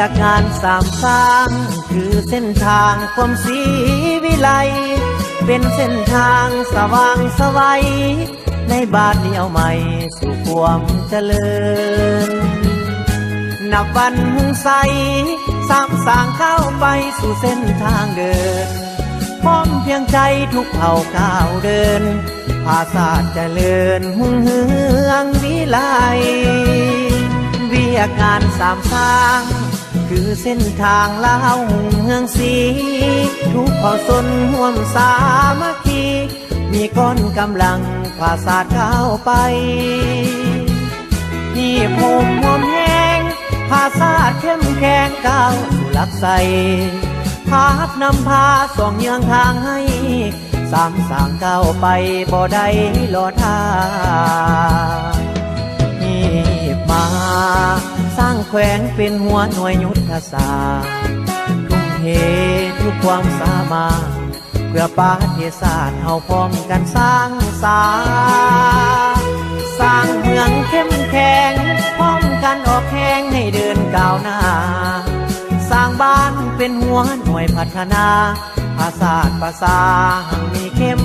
กงานสามสร้างคือเส้นทางความศรีวิไลเป็นเส้นทางสว่างไสวในบาทเดียวใหม่สู่ความเจริญนับวันมุ่งใสสามสร้างเข้าไปสู่เส้นทางเดินพร้อมเพียงใจทุกเผ่าก้าวเดินภาษาเจริญหุ่งเฮืองวิไลเวียกงานสามสร้างคือเส้นทางเล่าหุ่งเฮืองสีทุกเผ่าสนร่วมสามัคคีมีก้อนกำลังภาษาก้าวไปที่ภูมิหอมแห้งภาษาเข้มแข็งก้าวสู่หลักใสภาพนำพาส่องเยืองทางให้สามสร้างก้าวไปบ่ได้รอท่าหีบมาสร้างแขวงเป็นหัวหน่วยยุทธศาสตร์ทุ่มเททุกความสามารถเพื่อประเทศชาติเฮาพร้อมกันสร้างสร้างเมืองเข้มแข็งพร้อมกันออกแข่งให้เดินก้าวหน้าสร้างบ้านเป็นหัวหน่วยพัฒนาภาษาภาษามีเข้ม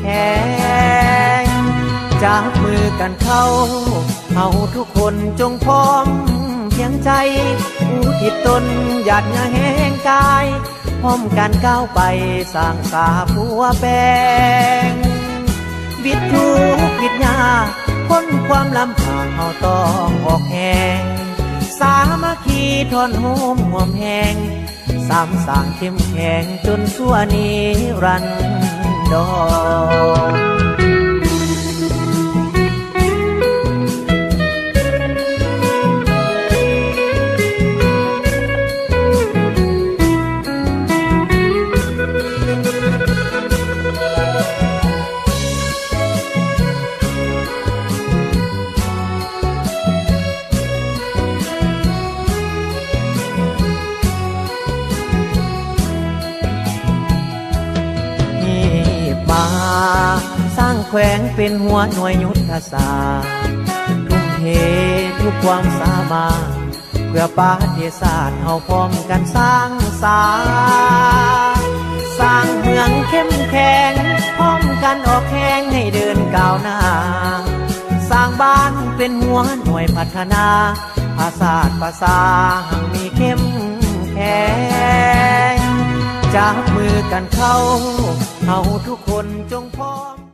แข็งจับมือกันเข้าเอาทุกคนจงพร้อมเพียงใจอุทิศตนหยาดเหงื่อแห้งกายพร้อมกันก้าวไปสร้างสาผัวแปลงวิดทุกข์วิดยากพ้นความลำบากเฮาต้องออกแข่งสามัคคีทนโฮมห่วมแหงสามสร้างเข้มแข็งจนชั่วนิรันดรสร้างแขวงเป็นหัวหน่วยยุทธศาสตร์ทุ่มเททุกความสามารถเพื่อประเทศชาติเฮาพร้อมกันสร้างสร้างเมืองเข้มแข็งพร้อมกันออกแข่งให้เดินก้าวหน้าสร้างบ้านเป็นหัวหน่วยพัฒนาภาษาภาษามีเข้มแข็งจับมือกันเข้าเอาทุกคนจงพร้อม